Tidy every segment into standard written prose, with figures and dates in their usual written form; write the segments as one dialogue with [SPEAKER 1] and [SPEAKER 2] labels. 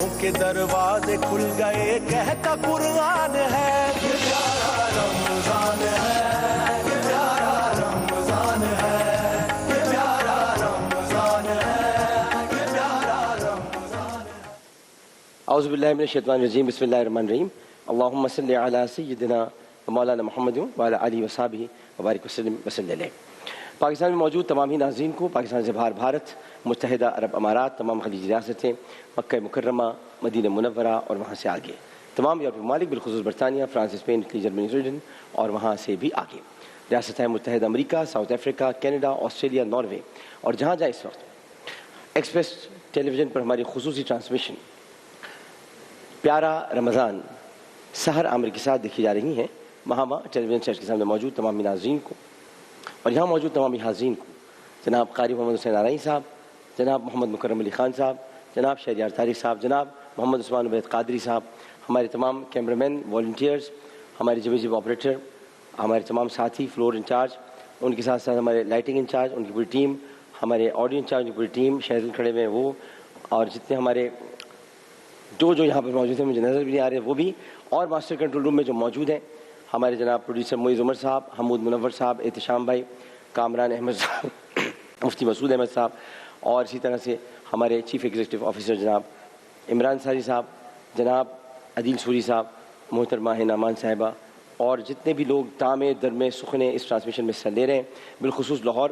[SPEAKER 1] کے دروازے کھل گئے کہتا قرآن ہے یہ پیارا رمضان ہے یہ پیارا رمضان ہے یہ پیارا رمضان ہے یہ پیارا رمضان ہے۔
[SPEAKER 2] اعوذ باللہ من الشیطان الرجیم، بسم اللہ الرحمن الرحیم۔ اللہم صلی علی سیدنا مولانا محمد وعلی آلہ وصحبہ وبارک وسلم وصلی علیہ۔ پاکستان میں موجود تمام ہی ناظرین کو پاکستان سے باہر بھارت، متحدہ عرب امارات، تمام خلیجی ریاستیں، مکہ مکرمہ، مدینہ منورہ اور وہاں سے آگے تمام یورپی ممالک بالخصوص برطانیہ، France, Spain, Italy, Germany, Sweden اور وہاں سے بھی آگے ریاستیں متحدہ America, South Africa, Canada, Australia, Norway اور جہاں جہاں اس وقت ایکسپریس ٹیلی ویژن پر ہماری خصوصی ٹرانسمیشن پیارا رمضان سحر عامر کے ساتھ دیکھی جا رہی ہیں، وہاں ٹیلی ویژن سیٹ کے سامنے موجود تمام ناظرین کو اور یہاں موجود تمام حاضرین کو جناب قاری محمد حسین آرائیں صاحب، جناب محمد مکرم علی خان صاحب، جناب شہریار طارق صاحب، جناب محمد عثمان عبید قادری صاحب، ہمارے تمام کیمرہ مین، والنٹیئرز، ہمارے جب آپریٹر، ہمارے تمام ساتھی، فلور انچارج، ان کے ساتھ ساتھ ہمارے لائٹنگ انچارج ان کی پوری ٹیم، ہمارے آڈیو انچارج ان کی پوری ٹیم، شہر کھڑے ہوئے ہیں وہ، اور جتنے ہمارے جو یہاں پر موجود ہیں مجھے نظر بھی نہیں آ رہے وہ بھی، اور ماسٹر کنٹرول روم میں جو موجود ہیں ہمارے جناب پروڈیوسر معیز عمر صاحب، حمود منور صاحب، احتشام بھائی، کامران احمد صاحب، مفتی مسعود احمد صاحب، اور اسی طرح سے ہمارے چیف ایگزیکٹو آفیسر جناب عمران ساری صاحب، جناب عدیل سوری صاحب، محترمہ نعمان صاحبہ، اور جتنے بھی لوگ تامے درمے سخنے اس ٹرانسمیشن میں حصہ لے رہے ہیں، بالخصوص لاہور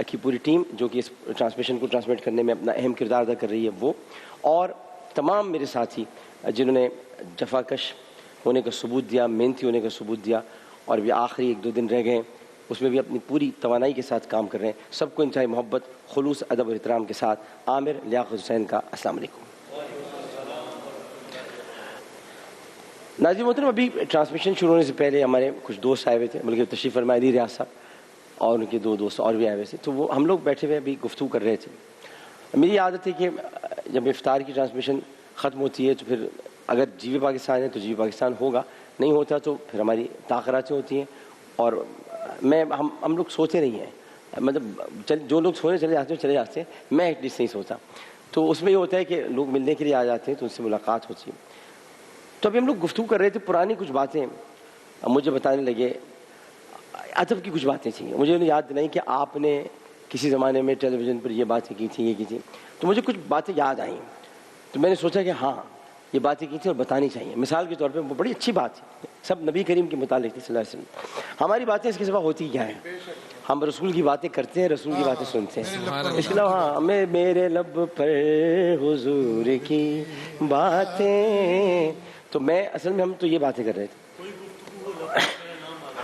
[SPEAKER 2] کی پوری ٹیم جو کہ اس ٹرانسمیشن کو ٹرانسمیٹ کرنے میں اپنا اہم کردار ادا کر رہی ہے وہ، اور تمام میرے ساتھی جنہوں نے جفاکش ہونے کا ثبوت دیا، محنتی ہونے کا ثبوت دیا، اور بھی آخری 1-2 دن رہ گئے اس میں بھی اپنی پوری توانائی کے ساتھ کام کر رہے ہیں، سب کو انتہائی محبت، خلوص، ادب اور احترام کے ساتھ عامر لیاقت حسین کا السلام علیکم۔ ناظرین محترم، ابھی ٹرانسمیشن شروع ہونے سے پہلے ہمارے کچھ دوست آئے ہوئے تھے، بلکہ تشریف فرما علی ریاض صاحب اور ان کے 2 دوست اور بھی آئے ہوئے تھے، تو وہ ہم لوگ بیٹھے ہوئے ابھی گفتگو کر رہے تھے۔ میری عادت ہے کہ جب افطار کی ٹرانسمیشن ختم ہوتی ہے تو پھر اگر جی وی پاکستان ہے تو جی وی پاکستان ہوگا، نہیں ہوتا تو پھر ہماری تاخیراتیں ہوتی ہیں، اور ہم لوگ سوتے نہیں ہیں، مطلب جو لوگ سونے چلے جاتے ہیں، میں ایٹ لیسٹ نہیں سوتا، تو اس میں یہ ہوتا ہے کہ لوگ ملنے کے لیے آ جاتے ہیں تو ان سے ملاقات ہوتی ہے۔ تو ابھی ہم لوگ گفتگو کر رہے تھے، پرانی کچھ باتیں مجھے بتانے لگے، ادب کی کچھ باتیں تھیں، مجھے یاد دلائی کہ آپ نے کسی زمانے میں ٹیلی ویژن پر یہ باتیں کی تھیں، یہ کی تھیں، تو مجھے کچھ باتیں یاد آئیں، تو میں نے سوچا کہ ہاں یہ باتیں کی تھیں اور بتانی چاہیے۔ مثال کے طور پہ وہ بڑی اچھی بات تھی، سب نبی کریم کے متعلق تھی صلی اللہ علیہ وسلم۔ ہماری باتیں اس کے سوا ہوتی کیا ہیں؟ ہم رسول کی باتیں کرتے ہیں، رسول کی باتیں سنتے ہیں، اس کے علاوہ ہاں میرے لب پر حضور کی باتیں، تو میں اصل میں ہم تو یہ باتیں کر رہے تھے،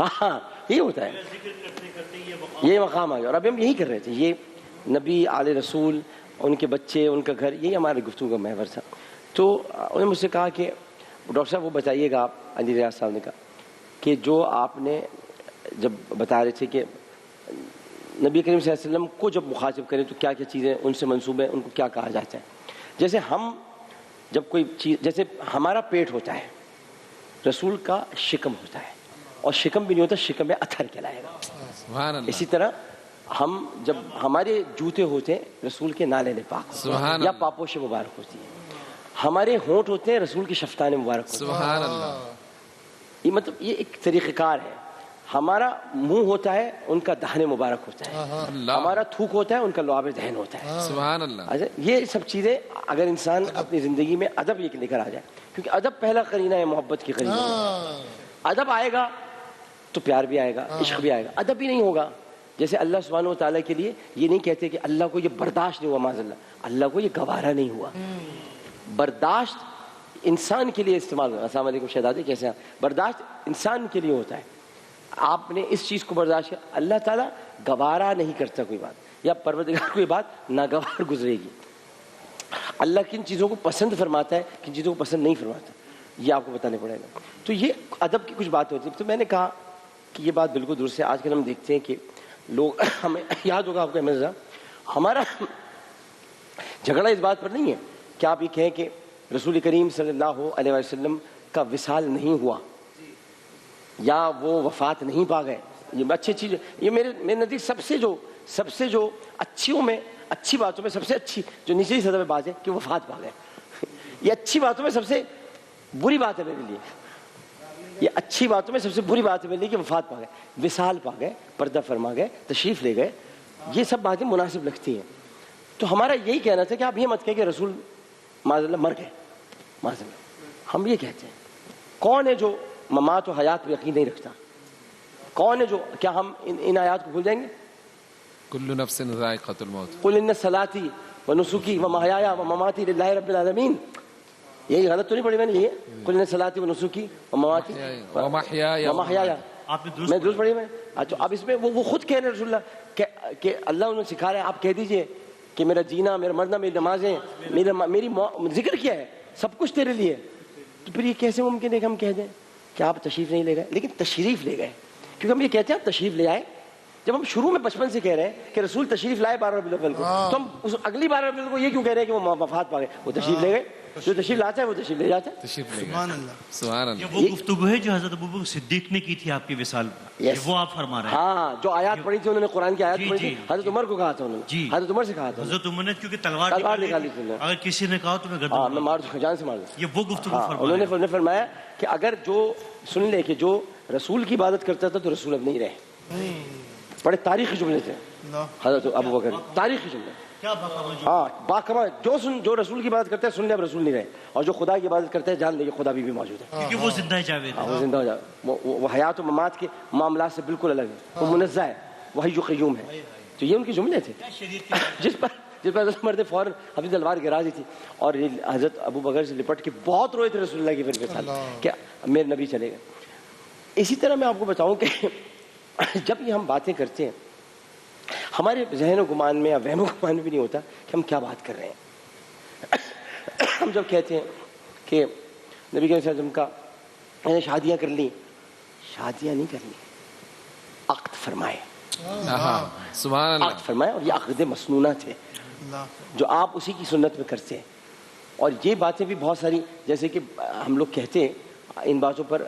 [SPEAKER 2] ہاں یہی ہوتا ہے، یہ مقام آ گیا، اور ابھی ہم یہی کر رہے تھے، یہ نبی، آل رسول، ان کے بچے، ان کا گھر، یہی ہمارے گفتگو کا محور تھا۔ تو انہوں نے مجھ سے کہا کہ ڈاکٹر صاحب وہ بتائیے گا، آپ علی ریاض صاحب نے کہا کہ جو آپ نے جب بتا رہے تھے کہ نبی کریم صلی اللہ علیہ وسلم کو جب مخاطب کریں تو کیا کیا چیزیں ان سے منسوب ہیں، ان کو کیا کہا جاتا ہے، جیسے ہم جب کوئی چیز، جیسے ہمارا پیٹ ہوتا ہے، رسول کا شکم ہوتا ہے، اور شکم بھی نہیں ہوتا، شکم میں اتھر کہلائے گا۔ اسی طرح ہم جب ہمارے جوتے ہوتے ہیں رسول کے نالے پاک یا پاپوش مبارک ہوتی ہے، ہمارے ہونٹ ہوتے ہیں رسول کی شفتان مبارک ہوتی ہے، یہ مطلب یہ ایک طریقہ کار ہے۔ ہمارا منہ ہوتا ہے، ان کا دہن مبارک ہوتا ہے، ہمارا تھوک ہوتا ہے، ان کا لعاب دہن ہوتا ہے، سبحان اللہ۔ یہ سب چیزیں اگر انسان اپنی زندگی میں ادب یہ لے کر آ جائے، کیونکہ ادب پہلا قرینہ ہے محبت کی قرینہ، ادب آئے گا تو پیار بھی آئے گا، عشق بھی آئے گا، ادب بھی نہیں ہوگا، جیسے اللہ سبحانہ و تعالیٰ کے لیے یہ نہیں کہتے کہ اللہ کو یہ برداشت نہیں ہوا، معاذ اللہ، اللہ کو یہ گوارا نہیں ہوا۔ برداشت انسان کے لیے استعمال ہوگا، السلام علیکم شہزادے کیسے ہیں، برداشت انسان کے لیے ہوتا ہے، آپ نے اس چیز کو برداشت کیا، اللہ تعالیٰ گوارا نہیں کرتا کوئی بات، یا پروردگار کوئی بات ناگوار گزرے گی، اللہ کن چیزوں کو پسند فرماتا ہے، کن چیزوں کو پسند نہیں فرماتا، یہ آپ کو بتانے پڑے گا۔ تو یہ ادب کی کچھ بات ہوتی ہے، تو میں نے کہا کہ یہ بات بالکل درست ہے۔ آج کل ہم دیکھتے ہیں کہ لوگ، ہمیں یاد ہوگا آپ کو احمد رضا، ہمارا جھگڑا اس بات پر نہیں ہے کہ آپ یہ کہیں کہ رسول کریم صلی اللہ علیہ وسلم کا وصال نہیں ہوا یا وہ وفات نہیں پا گئے، یہ اچھی چیز، یہ میرے نزدیک سب سے جو اچھی باتوں میں سب سے اچھی جو نچلی سطح پہ بات ہے کہ وفات پا گئے، یہ اچھی باتوں میں سب سے بری بات ہے میرے لیے، یہ اچھی باتوں میں سب سے بری بات ہے میرے لیے کہ وفات پا گئے، وصال پا گئے، پردہ فرما گئے، تشریف لے گئے، یہ سب باتیں مناسب لگتی ہیں. تو ہمارا یہی کہنا تھا کہ آپ یہ مت کہیں کہ رسول معاذ اللہ مر گئے، معاذ اللہ. ہم یہ کہتے ہیں کون ہے جو ممات و حیات پہ یقین نہیں رکھتا؟ کون ہے جو، کیا ہم ان آیات کو بھول جائیں گے؟
[SPEAKER 3] کل نفس ذائقۃ الموت.
[SPEAKER 2] قل ان صلاتی و نسکی و محیایا و مماتی للہ رب العالمین. یہی غلط تو نہیں پڑھی میں نے؟ یہ قل ان صلاتی و نسکی و مماتی
[SPEAKER 3] و محیایا.
[SPEAKER 4] آپ نے
[SPEAKER 2] میں درست پڑھی میں. اچھا اب اس میں وہ خود کہہ رہے ہیں رسول اللہ کہ اللہ انہوں نے سکھا رہا ہے، آپ کہہ دیجئے کہ میرا جینا، میرا مرنا، میری نمازیں، میری ذکر کیا ہے، سب کچھ تیرے لیے. تو پھر یہ کیسے ممکن ہے کہ ہم کہہ دیں کہ آپ تشریف نہیں لے گئے؟ لیکن تشریف لے گئے، کیونکہ ہم یہ کہتے ہیں آپ تشریف لے آئے. جب ہم شروع میں بچپن سے کہہ رہے ہیں کہ رسول تشریف لائے 12 ربیع الاول کو، تو ہم اس اگلی 12 ربیع الاول کو یہ کیوں کہہ رہے ہیں کہ وہ وفات پا گئے؟ وہ تشریف لے گئے، جو تشریف لاتا ہے وہ تشریف لے جاتا ہے.
[SPEAKER 3] تشریف لے
[SPEAKER 4] سبحان
[SPEAKER 3] گئے.
[SPEAKER 4] اللہ.
[SPEAKER 3] سبحان اللہ.
[SPEAKER 4] یہ وہ گفتگو ہے جو حضرت ابوبکر صدیق نے کی تھی آپ کے وصال پر، یہ وہ آپ فرما رہے ہیں.
[SPEAKER 2] ہاں، جو آیات پڑھی تھی انہوں نے، قرآن کی آیات
[SPEAKER 4] جی،
[SPEAKER 2] پڑھی تھی،
[SPEAKER 4] جی.
[SPEAKER 2] حضرت عمر کو کہا تھا انہوں نے،
[SPEAKER 4] جی.
[SPEAKER 2] حضرت عمر سے کہا تھا.
[SPEAKER 4] حضرت عمر نے کیونکہ تلوار
[SPEAKER 2] نکالی
[SPEAKER 4] نکالی
[SPEAKER 2] تھی،
[SPEAKER 4] اگر کسی نے کہا تو میں
[SPEAKER 2] ہاں
[SPEAKER 4] گردن
[SPEAKER 2] میں مار دوں، جان سے مار دوں.
[SPEAKER 4] یہ وہ گفتگو فرما
[SPEAKER 2] انہوں
[SPEAKER 4] رہے ہیں.
[SPEAKER 2] نے فرمایا کہ اگر جو سن لے کہ جو رسول کی عبادت کرتا تھا تو رسول اب نہیں رہے. بڑے تاریخی جملے تھے حضرت ابو بکر، تاریخی جملے.
[SPEAKER 4] کیا باقاعدہ جو
[SPEAKER 2] ہاں باکما، جو رسول کی عبادت کرتا ہے سن لے اب رسول نہیں رہے، اور جو خدا کی عبادت کرتا ہے جان لے کہ خدا بھی موجود ہے.
[SPEAKER 4] کیونکہ وہ زندہ جاوید
[SPEAKER 2] ہاں،
[SPEAKER 4] ہے.
[SPEAKER 2] وہ زندہ ہو جائے. وہ حیات و ممات کے معاملات سے بالکل الگ ہے، وہ منزہ ہے، وہ حی و قیوم ہے. تو یہ ان کے جملے تھے
[SPEAKER 4] شریعت کی
[SPEAKER 2] جس پر حضرت مرد فوراً اپنی تلوار گرا دی تھی، اور حضرت ابو بکر سے لپٹ کے بہت روئے تھے رسول اللہ کی وفات کہ میرے نبی چلے گئے. اسی طرح میں آپ کو بتاؤں کہ جب یہ ہم باتیں کرتے ہیں ہمارے ذہن و گمان میں یا وہم و گمان میں بھی نہیں ہوتا کہ ہم کیا بات کر رہے ہیں. ہم جب کہتے ہیں کہ نبی صلی اللہ علیہ وسلم کا میں نے شادیاں کر لیں، شادیاں نہیں کرنی، عقد فرمائے،
[SPEAKER 3] سبحان اللہ.
[SPEAKER 2] عقد فرمائے، اور یہ عقد مسنونہ تھے جو آپ اسی کی سنت میں کرتے ہیں. اور یہ باتیں بھی بہت ساری، جیسے کہ ہم لوگ کہتے ہیں ان باتوں پر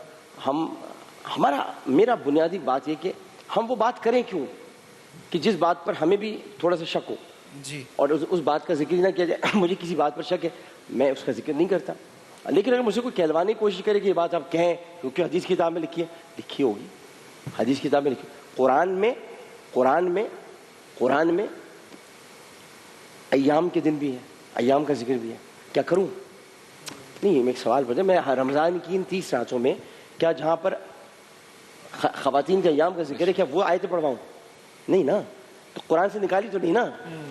[SPEAKER 2] میرا بنیادی بات یہ کہ ہم وہ بات کریں کیوں کہ جس بات پر ہمیں بھی تھوڑا سا شک ہو
[SPEAKER 4] جی.
[SPEAKER 2] اور اس بات کا ذکر نہ کیا جائے. مجھے کسی بات پر شک ہے، میں اس کا ذکر نہیں کرتا، لیکن اگر مجھے کوئی کہلوانے کی کوشش کرے کہ یہ بات آپ کہیں کیونکہ حدیث کی کتاب میں لکھی ہوگی، حدیث کی کتاب میں لکھی، قرآن میں ایام کے دن بھی ہے، ایام کا ذکر بھی ہے. کیا کروں؟ نہیں، میں ایک سوال پوچھا، میں رمضان کی ان 30 راتوں میں کیا جہاں پر خواتین کے ایام کا ذکر ہے کیا وہ آیتیں پڑھواؤں؟ نہیں نا. تو قرآن سے نکالی تو نہیں نا.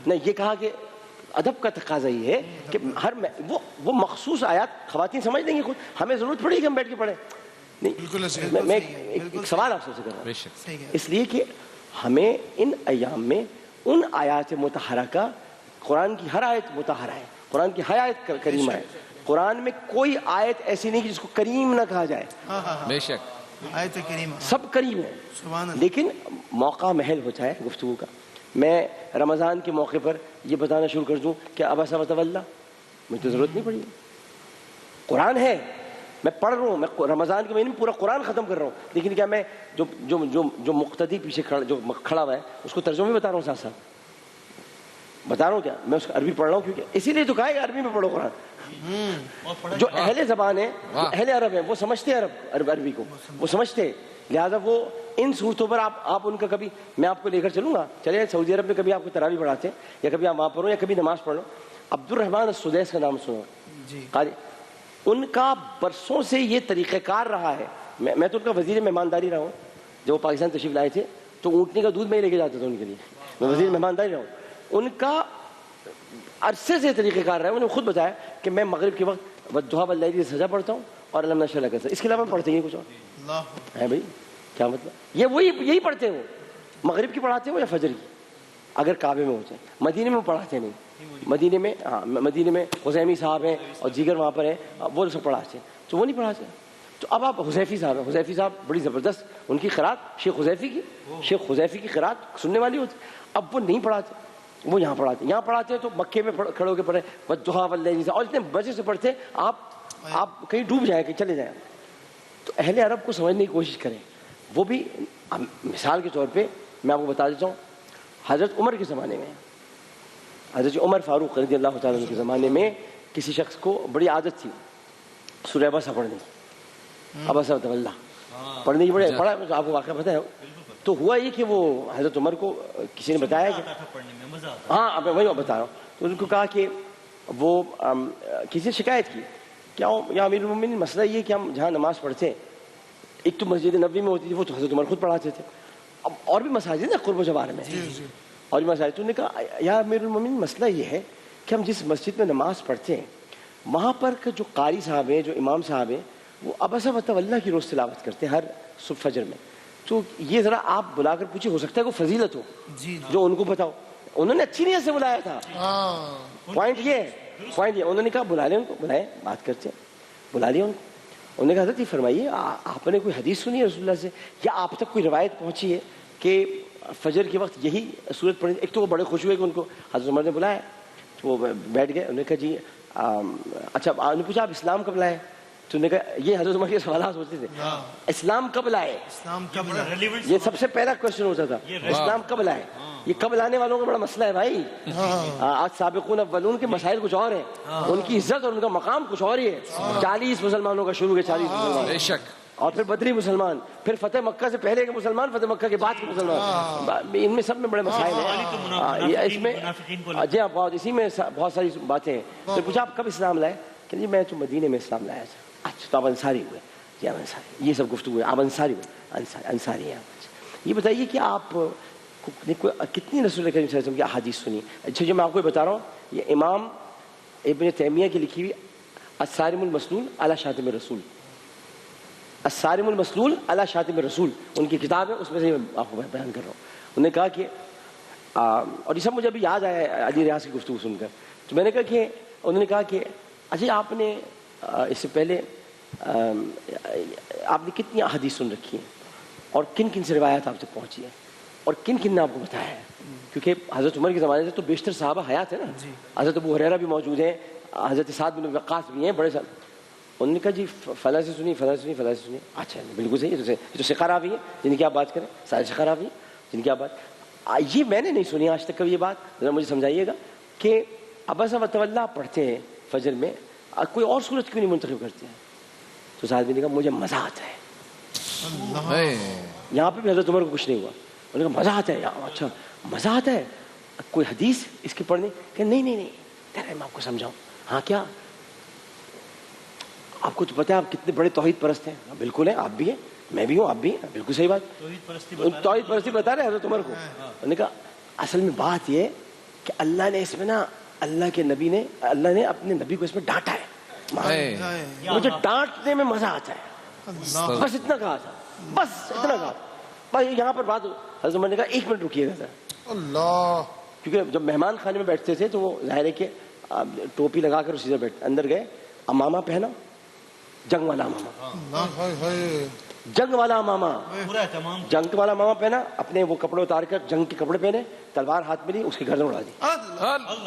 [SPEAKER 2] نہیں، یہ کہا کہ ادب کا تقاضا یہ ہے کہ وہ مخصوص آیات خواتین سمجھ لیں گی خود، ہمیں ضرورت پڑے گی کہ ہم بیٹھ کے پڑھیں. نہیں، میں ایک سوال آپ سے کر رہا ہوں، اس لیے کہ ہمیں ان ایام میں ان آیات مطہرہ کا، قرآن کی ہر آیت مطہرہ ہے، قرآن کی ہر آیت کریمہ ہے. قرآن میں کوئی آیت ایسی نہیں کہ جس کو کریم نہ کہا جائے.
[SPEAKER 3] بے شک
[SPEAKER 4] آیت کریمہ
[SPEAKER 2] سب کریم ہے.
[SPEAKER 4] سبحان اللہ.
[SPEAKER 2] لیکن موقع محل ہوتا ہے گفتگو کا. میں رمضان کے موقع پر یہ بتانا شروع کر دوں کہ عبس وتولی، مجھے تو ضرورت نہیں پڑی. قرآن ہے، میں پڑھ رہا ہوں، میں رمضان کے مہینے میں پورا قرآن ختم کر رہا ہوں، لیکن کیا میں جو مقتدی پیچھے جو کھڑا ہوا ہے اس کو ترجمہ بھی بتا رہا ہوں، ساتھ ساتھ بتا رہا ہوں کیا میں اس کو عربی پڑھ رہا ہوں، کیونکہ اسی لیے تو کہا ہے عربی میں پڑھو قرآن. جو اہل زبان ہے، اہل عرب ہے، وہ سمجھتے ہیں عربی کو، وہ سمجھتے ہیں، لہٰذا وہ ان صورتوں پر آپ ان کا کبھی میں آپ کو لے کر چلوں گا. چلے سعودی عرب میں کبھی آپ کو تراویح پڑھاتے ہیں، یا کبھی آپ وہاں پڑھو یا کبھی نماز پڑھ لو. عبد الرحمن السدیس کا نام سنو
[SPEAKER 4] جی.
[SPEAKER 2] قاری، ان کا برسوں سے یہ طریقہ کار رہا ہے. میں تو ان کا وزیر مہمانداری رہا ہوں. جب وہ پاکستان تشریف لائے تھے تو اونٹنی کا دودھ میں ہی لے کے جاتا تھا ان کے لیے، میں وزیر مہمانداری رہا ہوں. ان کا عرصے سے طریقہ کار رہا ہے. انہوں نے خود بتایا کہ میں مغرب کے وقت والضحیٰ واللیل سجا پڑھتا ہوں اور الم نشرح لک صدرک، اس کے علاوہ پڑھتے ہیں کچھ اور ہے بھائی؟ کیا مطلب؟ یہ یہی پڑھتے ہیں. وہ مغرب کی پڑھاتے ہیں یا فجر کی، اگر کعبے میں ہوتے ہیں. مدینے میں وہ پڑھاتے نہیں. مدینے میں مدینے میں حذیمی صاحب ہیں اور دیگر وہاں پر ہیں، وہ سب پڑھاتے ہیں، تو وہ نہیں پڑھاتے. تو اب آپ حذیفی صاحب ہیں، حذیفی صاحب بڑی زبردست، ان کی قرات شیخ حذیفی کی قرات سننے والی ہوتی. اب وہ نہیں پڑھاتے، وہ یہاں پڑھاتے ہیں تو مکے میں کھڑے ہو کے پڑھے والضحیٰ واللیل، اور اتنے مزے سے پڑھتے آپ کہیں ڈوب جائیں کہ چلے جائیں. تو اہل عرب کو سمجھنے کی کوشش کریں. وہ بھی مثال کے طور پہ میں آپ کو بتا دیتا ہوں، حضرت عمر کے زمانے میں، حضرت عمر فاروق رضی اللہ تعالیٰ عنہ کے زمانے میں کسی شخص کو بڑی عادت تھی سورہ عبسہ پڑھنے کی، عبسہ وتولیٰ پڑھنے کی بڑی پڑھا، آپ کو واقعہ پتہ ہے؟ تو ہوا یہ کہ وہ حضرت عمر کو کسی نے بتایا کہ ہاں میں وہی بتا رہا ہوں، تو ان کو کہا کہ وہ کسی نے شکایت کی کیا یا امیر المومنین مسئلہ یہ کہ ہم جہاں نماز پڑھتے ہیں ایک تو مسجد نبوی میں ہوتی تھی، وہ تو حضرت عمر خود پڑھاتے تھے، اب اور بھی مساجد ہیں قرب و جوار میں اور بھی مساجد، تو انہوں نے کہا یا امیر المومنین مسئلہ یہ ہے کہ ہم جس مسجد میں نماز پڑھتے ہیں وہاں پر جو قاری صاحب ہیں، جو امام صاحب ہیں، وہ عبسہ وتولیٰ کی روز تلاوت کرتے ہیں ہر صبح فجر میں، تو یہ ذرا آپ بلا کر پوچھیں، ہو سکتا ہے کوئی فضیلت ہو جو ان کو پتا ہو۔ انہوں نے اچھی نیت سے بلایا تھا، پوائنٹ یہ انہوں نے کہا بلا لیں ان کو، بلائیں بات کرتے ہیں، بلا لیا ان کو۔ انہوں نے کہا حضرت یہ فرمائیے آپ نے کوئی حدیث سنی ہے رسول اللہ سے یا آپ تک کوئی روایت پہنچی ہے کہ فجر کے وقت یہی صورت پڑھی؟ ایک تو وہ بڑے خوش ہوئے کہ ان کو حضرت عمر نے بلایا، تو وہ بیٹھ گئے، انہوں نے کہا جی اچھا، انہوں نے پوچھا آپ اسلام کب لائے؟ تو انہوں نے کہا یہ حضرت عمر کے سوالات ہوتے تھے، اسلام کب لائے، یہ سب سے پہلا کوشچن ہوتا تھا، اسلام کب لائے؟ یہ کب لانے والوں کا بڑا مسئلہ ہے بھائی، آج سابقون اولون کے مسائل کچھ اور ہیں، ان کی عزت اور ان کا مقام کچھ اور ہی ہے، 40 مسلمانوں کا شروع کے 40 مسلمان،
[SPEAKER 3] بے شک،
[SPEAKER 2] اور پھر بدری مسلمان، پھر فتح مکہ سے پہلے کے مسلمان، فتح مکہ کے بعد کے مسلمان، ان میں سب میں بڑے مسائل ہیں، اس میں جی ہاں بہت، اسی میں بہت ساری باتیں ہیں۔ تو پوچھا آپ کب اسلام لائے؟ کہ جی میں تو مدینے میں اسلام لایا تھا۔ اچھا تو آپ انصاری ہوئے؟ جی آپ انصاری، یہ سب گفتگو ہے، آپ انصاری ہوئے؟ انصاری ہیں آپ۔ یہ بتائیے کہ آپ کتنی رسول کریم صلی اللہ علیہ وسلم کی احادیث سنی؟ اچھا جو میں آپ کو بتا رہا ہوں، یہ امام ابن تیمیہ کی لکھی ہوئی الصارم المسلول علی شاتم الرسول، الصارم المسلول علی شاتم الرسول ان کی کتاب ہے، اس میں سے میں آپ کو بیان کر رہا ہوں۔ انہوں نے کہا کہ اور یہ سب مجھے ابھی یاد آیا علی ریاض کی گفتگو سن کر، تو میں نے کہا کہ انہوں نے کہا کہ اچھا آپ نے اس سے پہلے آپ نے کتنی احادیث سن رکھی ہیں اور کن کن سے روایات آپ تک پہنچی ہیں اور کن کن نے آپ کو بتایا ہے؟ کیونکہ حضرت عمر کے زمانے سے تو بیشتر صحابہ حیات ہیں نا، حضرت ابو ہریرہ بھی موجود ہیں، حضرت سعد بن وقاص بھی ہیں بڑے سال۔ انہوں نے کہا جی فلاں سے سنی، فلاں سے سنی، فلاں سے سنی۔ اچھا بالکل صحیح ہے، یہ تو ثقہ راوی ہیں جن کی آپ بات کریں، سارے ثقہ راوی ہیں جن کی آپ بات، یہ میں نے نہیں سنی آج تک کبھی یہ بات، ذرا مجھے سمجھائیے گا کہ عبسہ وتولیٰ پڑھتے ہیں فجر میں، کوئی اور صورت کیوں نہیں منتخب کرتے ہیں؟ تو صاحب نے کہا مجھے مزہ آتا ہے۔ یہاں پہ بھی حضرت عمر کو کچھ نہیں ہوا، انہوں نے کہا مزہ آتا ہے، اچھا مزہ آتا ہے، کوئی حدیث اس کے پڑھنے؟ کہ نہیں میں آپ کو سمجھاؤں۔ ہاں کیا؟ آپ کو تو پتہ ہے آپ کتنے بڑے توحید پرست ہیں۔ بالکل ہیں، آپ بھی ہیں، میں بھی ہوں، آپ بھی ہیں، بالکل صحیح بات، توحید پرستی بتا رہے حضرت عمر کو۔ انہوں نے کہا اصل میں بات یہ کہ اللہ نے اس میں نا، اللہ نے اپنے نبی کو اس میں ڈانٹا ہے، مجھے ڈانٹنے میں مزہ آتا ہے، بس اتنا کہا تھا، بس اتنا کہا۔ بھائی یہاں پر بات حضرت عمر نے کہا 1 منٹ رکیے گا اللہ، کیونکہ جب مہمان خانے میں بیٹھتے تھے تو وہ ظاہر ہے کہ ٹوپی لگا کر اسی طرح بیٹھتے، اندر گئے، امامہ پہنا، جنگ والا امامہ، جنگ والا امامہ، جنگ والا امامہ پہنا، اپنے وہ کپڑے اتار کر جنگ کے کپڑے پہنے، تلوار ہاتھ میں لی، اس کی گردن اڑا دی۔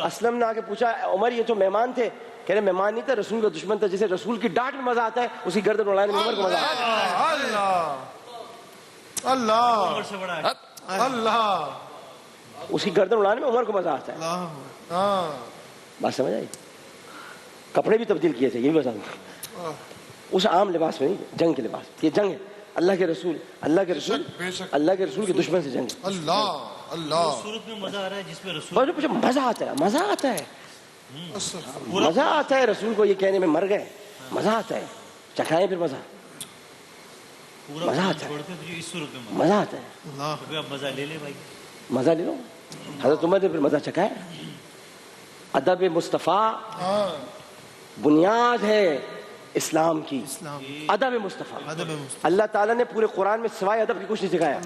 [SPEAKER 2] اسلم نے آ کے پوچھا عمر یہ تو مہمان تھے؟ کہہ رہے مہمان نہیں تھا، رسول کا دشمن تھا، جسے رسول کی ڈانٹ میں مزہ آتا ہے اسی گردن اڑانے میں عمر کو مزہ آتا ہے، اللہ اس کی گردن اڑانے میں عمر کو مزہ آتا ہے۔ بات سمجھ آئی؟ کپڑے بھی تبدیل کیے تھے، یہ بھی بتا دوں، اس عام لباس میں نہیں، جنگ کے لباس، یہ جنگ ہے، اللہ کے رسول اللہ کے رسول کے دشمن سے جنگ ہے۔
[SPEAKER 4] صورت میں مزہ آ رہا ہے جس میں رسول
[SPEAKER 2] مزہ آتا ہے، مزہ آتا ہے، مزہ آتا ہے رسول کو یہ کہنے میں مر گئے، مزہ آتا ہے، چکھائیں پھر مزہ، مزہ آتا ہے، مزہ آتا ہے،
[SPEAKER 4] مزہ لے لے بھائی،
[SPEAKER 2] مزہ لے لو۔ حضرت عمر نے پھر مزہ چکھایا۔ ادب مصطفیٰ بنیاد ہے اسلام کی، ادب مصطفیٰ، اللہ تعالیٰ نے پورے قرآن میں سوائے ادب کی کچھ نہیں سکھایا۔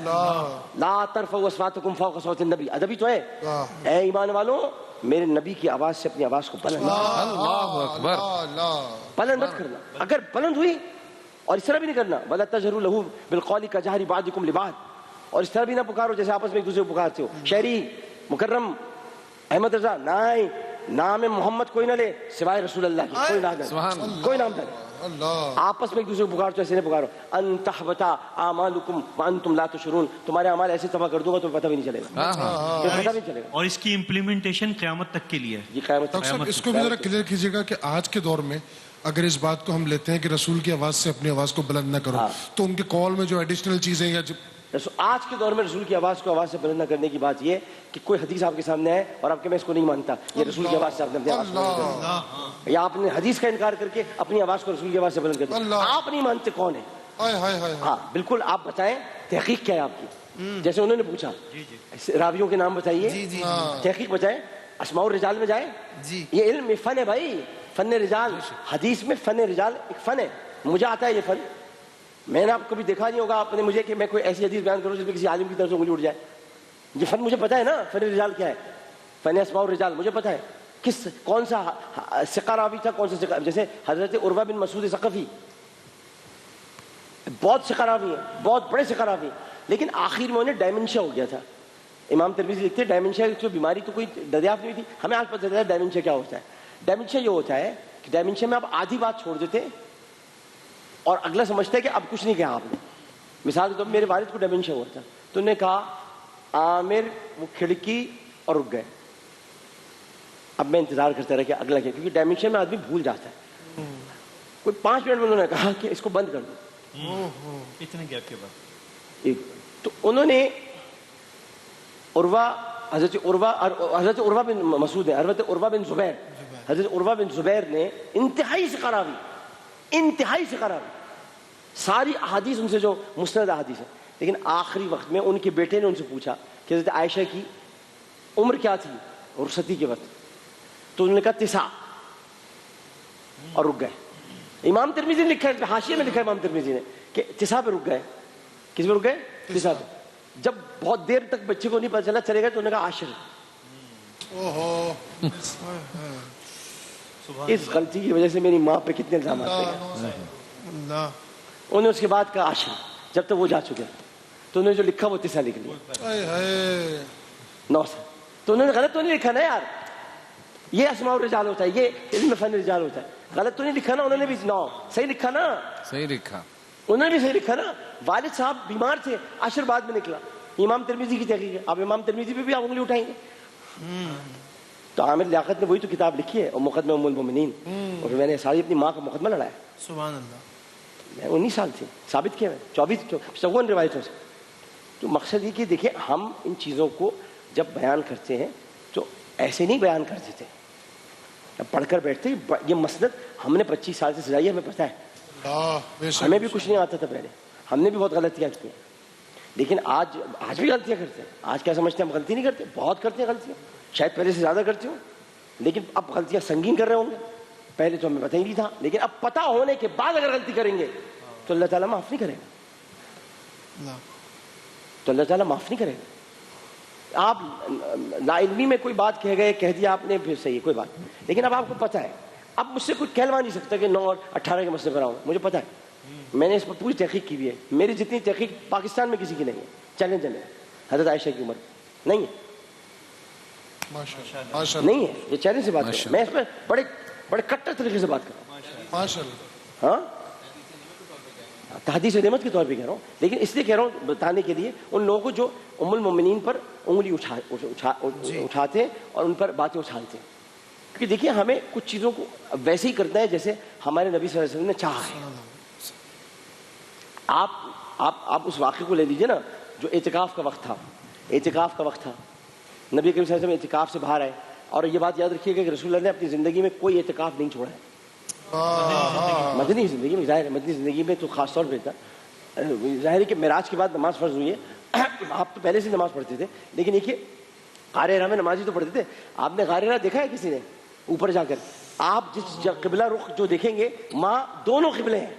[SPEAKER 2] لا ترفعوا اصواتکم فوق صوت النبی، ادب ہی تو ہے، اے ایمان والوں میرے نبی کی آواز سے اپنی آواز کو بلند مت کرنا، اگر بلند ہوئی، اور اس طرح بھی نہیں کرنا وَلَا تَجْهَرُوا لَهُ بِالْقَوْلِ كَجَهْرِ بَعْضِكُمْ لِبَعْضٍ، اور اس طرح بھی نہ پکارو جیسے آپس میں ایک دوسرے کو پکارتے ہو، شہری مکرم احمد رضا، نہیں نام محمد کوئی نہ لے سوائے رسول اللہ کی, کوئی نام
[SPEAKER 3] سبحان
[SPEAKER 2] نہ
[SPEAKER 3] اللہ.
[SPEAKER 2] کوئی نام نہ لے.
[SPEAKER 5] اللہ
[SPEAKER 2] آپس میں ایک دوسرے کو پکارو تو ایسے نہیں پکارو, ان تحبط اعمالکم وانتم لا تشعرون, تمہارے اعمال ایسے تباہ کر دوں گا تو پتہ بھی نہیں چلے گا,
[SPEAKER 3] ہاں ہاں
[SPEAKER 2] تو پتہ بھی نہیں چلے گا.
[SPEAKER 4] اور اس کی امپلیمنٹیشن قیامت تک کے لیے ہے.
[SPEAKER 2] یہ قیامت
[SPEAKER 5] ڈاکٹر صاحب اس کو بھی ذرا کلیئر کیجیے گا کہ آج کے دور میں اگر اس بات کو ہم لیتے ہیں کہ رسول کی آواز سے اپنی آواز کو بلند نہ کرو تو ان کے کال میں جو ایڈیشنل چیزیں یا
[SPEAKER 2] آج کے دور میں رسول کی آواز کو آواز سے بلند نہ کرنے کی بات یہ کہ کوئی حدیث آپ کے سامنے ہے اور آپ کہ میں اس کو نہیں مانتا, یہ رسول کی آواز سے آپ نے اپنی آواز کو بلند کر دیا, یا آپ نے حدیث کا انکار کر کے اپنی آواز کو رسول کی آواز سے بلند کر دیا. آپ نہیں مانتے کون ہے؟ ہاں بالکل, آپ بتائیں تحقیق کیا ہے آپ کی, جیسے انہوں نے پوچھا راویوں کے نام بتائیے, تحقیق بتائیں, اسماء الرجال میں جائیں, یہ علم میں فن ہے بھائی, فن رجال, حدیث میں فن رجال ایک فن ہے, مجھے آتا ہے یہ فن. میں نے آپ کو کبھی دیکھا نہیں ہوگا آپ نے مجھے کہ میں کوئی ایسی حدیث بیان کروں جس میں کسی عالم کی طرف سے انگلی اٹھ جائے. یہ فن مجھے پتا ہے نا, فن رجال کیا ہے, فن اسماء الرجال مجھے پتا ہے, کس کون سا ثقہ راوی تھا, کون سا ثقہ, جیسے حضرت عروہ بن مسعود ثقفی بہت ثقہ راوی ہیں, بہت بڑے ثقہ راوی ہیں, لیکن آخر میں انہیں ڈائمنشیا ہو گیا تھا. امام ترمذی لکھتے ہیں ڈائمنشیا کی بیماری تو کوئی دریافت نہیں تھی, ہمیں آج پتہ چلا ہے ڈائمنشیا کیا ہوتا ہے. ڈائمنشیا یہ ہوتا ہے کہ ڈائمنشیا میں آپ آدھی بات چھوڑ دیتے اور اگلا سمجھتا ہے کہ اب کچھ نہیں کہا آپ نے. مثال کے طور پر میرے والد کو ڈائمنشیا ہوا تھا, تو انہوں نے کہا عامر وہ کھڑکی اور رک گئے. اب میں انتظار کرتا رہا کہ اگلا کیا, کیونکہ ڈائمنشیا میں آدمی بھول جاتا ہے. کوئی 5 منٹ میں انہوں نے کہا کہ اس کو بند کر دو.
[SPEAKER 4] اتنے گیپ کے بعد
[SPEAKER 2] تو انہوں نے حضرت عروہ بن مسعود ہے, حضرت عروہ بن زبیر, حضرت عروہ بن زبیر نے انتہائی ثقہ راوی, ساری احادیث ان سے جو مسند احادیث ہے, لیکن آخری وقت میں ان کے بیٹے نے ان سے پوچھا کہ حضرت عائشہ کی عمر کیا تھی رخصتی کے وقت, تو انہوں نے کہا 9 اور رک گئے. امام ترمذی نے لکھا ہے, حاشیے میں لکھا ہے امام ترمذی نے کہ 9 پہ رک گئے. کس پہ رک گئے؟ 9 پہ. جب بہت دیر تک بچے کو نہیں پتا چلا چلے گئے تو انہوں نے کہا 10. اس غلطی کی وجہ سے میری ماں پہ کتنے الزامات ہیں. انہوں نے اس کے بعد کہا 10 جب تک وہ جا چکے, تو انہوں نے جو لکھا وہ 9 لکھ لیا, 9 سے. تو انہوں نے غلط تو نہیں لکھا نا یار, یہ اسماء الرجال ہوتا ہے, یہ علم فن رجال ہوتا ہے, غلط تو نہیں لکھا نا, انہوں نے بھی 9 صحیح لکھا نا,
[SPEAKER 3] صحیح لکھا,
[SPEAKER 2] انہوں نے بھی صحیح لکھا نا. والد صاحب بیمار تھے, 10 بعد میں نکلا. امام ترمذی کی تحقیق ہے, آپ امام ترمذی پہ بھی آپ انگلی اٹھائیں گے. تو عامر لیاقت نے وہی تو کتاب لکھی ہے, اور مقدمہ ام المومنین, اور میں نے ساری اپنی ماں کا مقدمہ لڑایا.
[SPEAKER 5] سبحان اللہ.
[SPEAKER 2] میں 19 سال تھے, ثابت کیا میں 54 روایتوں سے. تو مقصد یہ کہ دیکھیں ہم ان چیزوں کو جب بیان کرتے ہیں تو ایسے نہیں بیان کرتے تھے, پڑھ کر بیٹھتے. یہ مسند ہم نے 25 سال سے سجائی ہے, ہمیں پتہ ہے, ہمیں بھی کچھ نہیں آتا تھا پہلے, ہم نے بھی بہت غلطیاں کی ہیں, لیکن آج بھی غلطیاں کرتے ہیں. آج کیا سمجھتے ہیں ہم غلطی نہیں کرتے؟ بہت کرتے ہیں غلطیاں, شاید پہلے سے زیادہ کرتے ہوں, لیکن اب غلطیاں سنگین کر رہے ہوں گے. پہلے تو ہمیں پتہ ہی نہیں تھا, لیکن اب پتہ ہونے کے بعد اگر غلطی کریں گے تو اللہ تعالیٰ معاف نہیں کرے گا, تو اللہ تعالیٰ معاف نہیں کرے گا. آپ لا علمی میں کوئی بات کہہ گئے, کہہ دیا آپ نے, پھر صحیح ہے کوئی بات, لیکن اب آپ کو پتہ ہے. اب مجھ سے کوئی کہلوا نہیں سکتا کہ 9 اور 18 کے مسئلے پر آؤں, مجھے پتہ ہے, میں نے اس پر پوری تحقیق کی بھی ہے. میری جتنی تحقیق پاکستان میں کسی کی نہیں ہے. چیلنج ہے, حضرت عائشہ کی عمر نہیں ہے, نہیں ہے, یہ چیلنج سے بات کر رہا ہوں. میں اس پہ بڑے کٹر طریقے سے بات کر رہا ہوں. ہاں, تحدیث نعمت کے طور پہ کہہ رہا ہوں, لیکن اس لیے کہہ رہا ہوں بتانے کے لیے ان لوگوں کو جو ام المومنین پر انگلی اٹھاتے اور ان پر باتیں اچھالتے ہیں. کیونکہ دیکھیے ہمیں کچھ چیزوں کو ویسے ہی کرنا ہے جیسے ہمارے نبی صلی اللہ علیہ وسلم نے چاہا ہے. آپ اس واقعے کو لے لیجیے نا, جو اعتکاف کا وقت تھا, اعتکاف کا وقت تھا, نبی کریم صلی اللہ علیہ وسلم اعتکاف سے باہر آئے, اور یہ بات یاد رکھیے گا کہ رسول اللہ نے اپنی زندگی میں کوئی اعتکاف نہیں چھوڑا ہے. مدنی زندگی میں, ظاہر ہے مدنی زندگی میں تو خاص طور پہ تھا, ظاہر ہے کہ معراج کے بعد نماز فرض ہوئی ہے. آپ تو پہلے سے نماز پڑھتے تھے, لیکن دیکھیے غار حرا میں نمازی تو پڑھتے تھے. آپ نے غار حرا دیکھا ہے کسی نے اوپر جا کر؟ آپ جس قبلہ رخ جو دیکھیں گے, ماں دونوں قبلے ہیں,